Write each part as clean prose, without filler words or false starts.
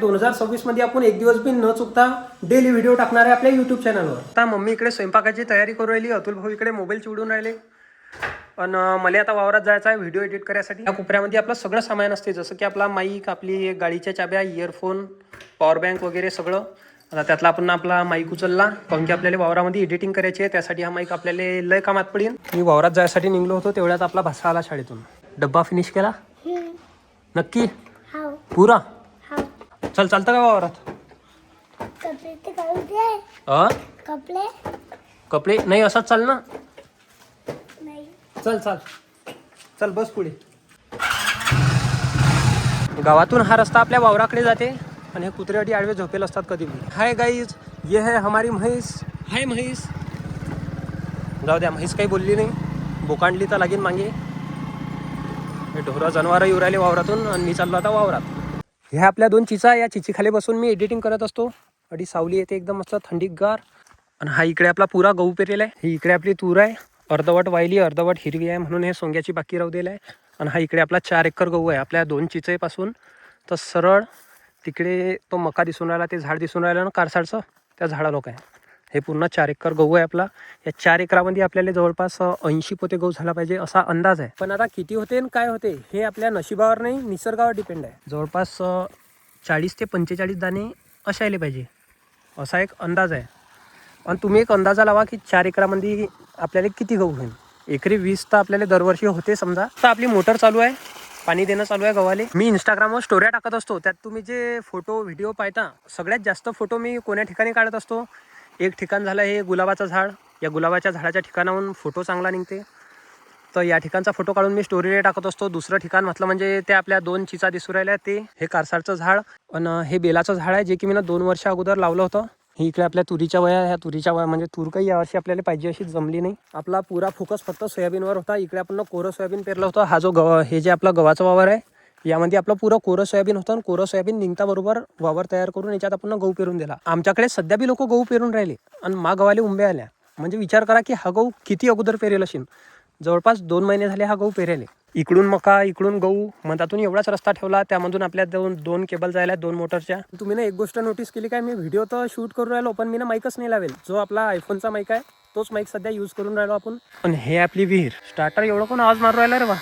2026 मध्ये आपण एक दिवस बी न चुकता डेली व्हिडिओ टाकणार आहे आपल्या युट्यूब चॅनलवर। आता मम्मी इकडे स्वयंपाकाची तयारी करू राहिली, अतुल भाऊ इकडे मोबाईल चिवडून राहिले आणि मला आता वावरात जायचं आहे व्हिडिओ एडिट करायसाठी। या कोपऱ्यामध्ये आपलं सगळं सामान असते, जसं की आपला माईक, आपली गाडीच्या चाब्या, इयरफोन, पॉवर बँक वगैरे सगळं। आता त्यातला आपण आपला माईक उचलला, कारण की आपल्याला वावरामध्ये एडिटिंग करायची आहे, त्यासाठी हा माईक आपल्याला लय कामात पडेल। मी वावरात जायसाठी निघलो होतो, तेवढ्यात आपला भाषा आला शाळेतून। डब्बा फिनिश केला नक्की पुरा? चल चालतं का वावरात? कपडे नाही, असंच चाल ना। चल चल चल, बस पुढे। गावातून हा रस्ता आपल्या वावराकडे जाते आणि हे कुत्रेअडी आडवे झोपेल असतात कधी भी। हाय गाईज, ये है हमारी म्हैस। हाय म्हैस। जाऊ द्या, म्हैस काही बोलली नाही, बोकांडली तर लागेल मागे। हे ढोरं जनावरं येऊ राहिले वावरातून आणि मी चाललो आता वावरात। ह्या आपल्या दोन चिचा, या चिचीखाली बसून मी एडिटिंग करत असतो। अडी सावली येते एकदम मस्त थंडीगार। आणि हा इकडे आपला पुरा गहू पेरेला आहे। ही इकडे आपली तूर आहे, अर्धवट वाहिली अर्धवट हिरवी आहे, म्हणून हे सोंग्याची बाकी राहू दिलं आहे। आणि हा इकडे आपला 4 एकर गहू आहे आपल्या दोन चिचेपासून तर सरळ तिकडे तो मका दिसून राहिला, ते झाड दिसून राहिलं ना कारसाडचं, त्या झाडा लोक आहे। हे पूर्ण 4 एकर गहू आहे आपला। या 4 एकरामध्ये आपल्याला जवळपास 80 पोते गहू झाला पाहिजे असा अंदाज आहे। पण आता किती होते आणि काय होते हे आपल्या नशिबावर नाही, निसर्गावर डिपेंड आहे। जवळपास 40 ते 45 दाणे असायला पाहिजे असा एक अंदाज आहे। आणि तुम्ही एक अंदाजा लावा की 4 एकरामध्ये आपल्याला किती गहू होईल। एकरी 20 तर आपल्याला दरवर्षी होते समजा। तर आपली मोटर चालू आहे, पाणी देणं चालू आहे गव्हाले। मी इंस्टाग्रामवर स्टोऱ्या टाकत असतो, त्यात तुम्ही जे फोटो व्हिडिओ पाहता, सगळ्यात जास्त फोटो मी कोण्या ठिकाणी काढत असतो। एक ठिकाण झालं हे गुलाबाचं झाड, या गुलाबाच्या झाडाच्या ठिकाणाहून फोटो चांगला निघते, तर या ठिकाणचा फोटो काढून मी स्टोरीला टाकत असतो। दुसरं ठिकाण म्हटलं म्हणजे ते आपल्या 2 चिचा दिसू राहिल्या, ते हे कारसाडचं झाड आणि हे बेलाचं झाड आहे, जे की मी 2 वर्ष अगोदर लावलं होतं। ही इकडे आपल्या तुरीच्या वया, ह्या तुरीच्या वया म्हणजे तूर काही यावर्षी आपल्याला पाहिजे अशी जमली नाही। आपला पुरा फोकस फक्त सोयाबीनवर होता। इकडे आपण कोरं सोयाबीन पेरलं होतं। हा जो हे जे आपला गव्हाचा वावर आहे, यामध्ये आपलं पुरं कोरं सोयाबीन होतं आणि कोरं सोयाबीन निघता बरोबर वावर तयार करून याच्यात आपण गहू पेरून दिला। आमच्याकडे सध्या बी लोक गहू पेरून राहिले आणि गव्हाले उंब्या आल्या। म्हणजे विचार करा की हा गहू किती अगोदर पेरेल असेल। जवळपास 2 महिने झाले हा गहू पेरेले। इकडून मका, इकडून गहू, मधातून एवढाच रस्ता ठेवला, त्यामधून आपल्या दोन केबल जायला 2 मोटरच्या। तुम्ही ना एक गोष्ट नोटीस केली काय, मी व्हिडिओ तर शूट करून राहिलो पण मी ना माईकच नाही लावेल। जो आपला आयफोनचा माईक आहे तोच माईक सध्या यूज करून राहिलो आपण। पण हे आपली विहीर, स्टार्टर एवढं कोण आवाज मारू राहिला रे बा।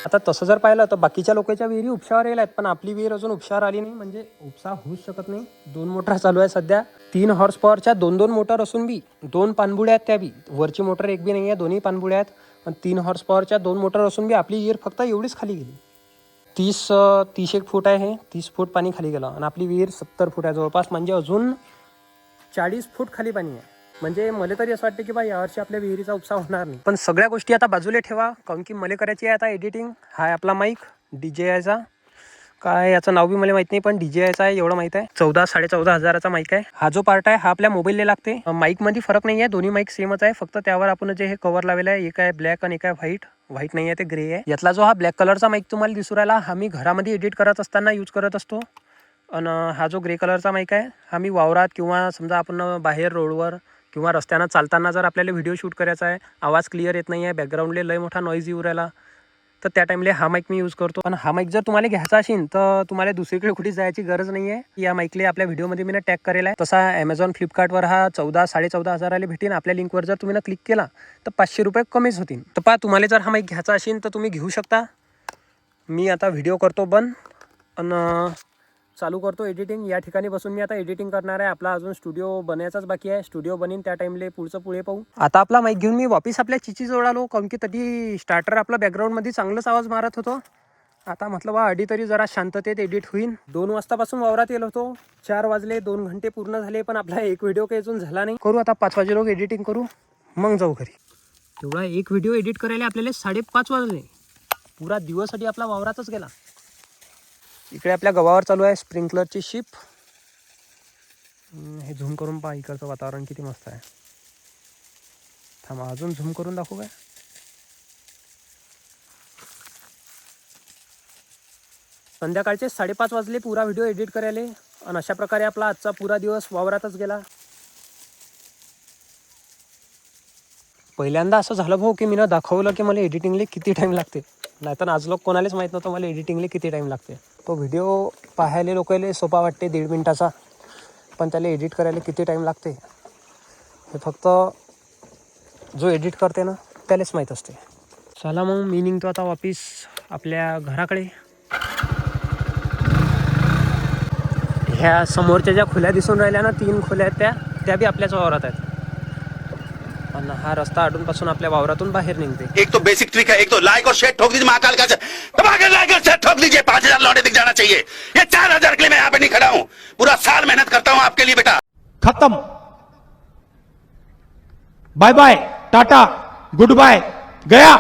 आता तसं जर पाहिलं तर बाकीच्या लोकांच्या विहिरी उपशावर येईल आहेत, पण आपली विहीर अजून उपशावर आली नाही, म्हणजे उपसा होऊच शकत नाही। 2 मोटर चालू आहे सध्या, 3 हॉर्स पॉवरच्या 2 मोटर असून बी 2 पाणबुड्या आहेत, त्या बी वरची मोटर एक बी नाही आहे, दोन्ही पाणबुड्या आहेत। आणि 3 हॉर्स पॉवरच्या 2 मोटर असून बी आपली विहीर फक्त एवढीच खाली गेली। 30 एक फूट आहे, हे 30 फूट पाणी खाली गेलं आणि आपली विहीर 70 फूट आहे जवळपास, म्हणजे अजून 40 फूट खाली पाणी आहे। म्हणजे मला तरी असं वाटतं की बा यावर्षी आपल्या विहिरीचा उपसा होणार नाही। पण सगळ्या गोष्टी आता बाजूला ठेवा, कारण की मला करायची आहे आता एडिटिंग। हा आहे आपला माईक DJIचा, काय याचं नाव बी मला माहित नाही, पण DJIचा आहे एवढं माहित आहे। 14-14.5 हजाराचा माईक आहे। हा जो पार्ट आहे हा आपल्या मोबाईलला लागते। माईक मध्ये फरक नाही आहे, दोन्ही माईक सेमच आहे, फक्त त्यावर आपण जे हे कव्हर लावलेलं आहे, एक आहे ब्लॅक आणि एक आहे व्हाईट नाही आहे, ते ग्रे आहे। यातला जो हा ब्लॅक कलरचा माईक तुम्हाला दिसू राहिला, हा मी घरामध्ये एडिट करत असताना यूज करत असतो। आणि हा जो ग्रे कलरचा माईक आहे हा मी वावरात किंवा समजा आपण बाहेर रोडवर किंवा रस्त्यानं चालताना जर आपल्याला व्हिडिओ शूट करायचा आहे, आवाज क्लिअर येत नाही आहे, बॅकग्राऊंडला लय मोठा नॉईज येऊ राहिला, तर त्या टाईमला हा माईक मी यूज करतो। पण हा माईक जर तुम्हाला घ्यायचा असेल तर तुम्हाला दुसरीकडे कुठे जायची गरज नाही आहे। या माईकला आपल्या व्हिडिओमध्ये मी टॅग करेल आहे। तसा Amazon फ्लिपकार्टवर हा 14-14.5 हजाराला भेटेल। आपल्या लिंकवर जर तुम्ही क्लिक केला तर 500 रुपये कमीच होतील। तर पहा, तुम्हाला जर हा माईक घ्यायचा असेल तर तुम्ही घेऊ शकता। मी आता व्हिडिओ करतो बंद आणि चालू करतो एडिटिंग। या ठिकाणी बसून मी आता एडिटिंग करणार आहे। आपला अजून स्टुडिओ बनायचाच बाकी आहे, स्टुडिओ बनीन त्या टाइमले पुढे पाहू। आता आपला माईक घेऊन मी वापिस आपल्या चिची जवळ आलो, कारण की तरी स्टार्टर आपला बॅकग्राऊंडमध्ये चांगलाच आवाज मारत होतो। आता म्हटलं बा अडी तरी जरा शांततेत एडिट होईल। 2 वाजतापासून वावरात येलो होतो, 4 वाजले, 2 घंटे पूर्ण झाले, पण आपला एक व्हिडिओ काही अजून झाला नाही। करू आता 5 वाजे लोक एडिटिंग करू, मग जाऊ घरी। तेवढा एक व्हिडिओ एडिट करायला आपल्याला 5:30 वाजले, पुरा दिवससाठी आपला वावरातच गेला। इकडे आपल्या गव्हावर चालू आहे स्प्रिंकलरची शिप। हे झूम करून पहा, इकडचं वातावरण किती मस्त आहे। थांबा अजून झूम करून दाखवू काय? संध्याकाळचे 5:30 वाजले पुरा व्हिडिओ एडिट करायला, आणि अशा प्रकारे आपला आजचा पुरा दिवस वावरातच गेला। पहिल्यांदा असं झालं भाऊ की मी दाखवलं की मला एडिटिंगला किती टाईम लागते, नाहीतर आज लोक कोणालाच माहीत नव्हतं मला एडिटिंगला किती टाईम लागते। तो व्हिडिओ पाहायला लोकांना सोपा वाटते 1.5 मिनिटाचा, पण त्याला एडिट करायला किती टाईम लागते हे फक्त जो एडिट करते ना त्यालाच माहीत असते. चला मग मी निघतो आता वापिस आपल्या घराकडे. ह्या समोरच्या ज्या खोल्या दिसून राहिल्या ना 3 खोल्या आहेत त्या बी आपल्याच वावरात आहेत. आणि हा रस्ता अडूनपासून आपल्या वावरातून बाहेर निघते. एक तो बेसिक ट्रिक है, एक तो लाइक और शेयर ठोक दीजिए महाकाल का, धमाके लाइक और शेयर ठोक दीजिए, 5000 लौटे दिख जाना चाहिए. ये 4000 के लिए मैं यहाँ पे नहीं खड़ा हूँ, पूरा साल मेहनत करता हूँ आपके लिए बेटा. खत्म. Bye bye, tata, good bye, गया.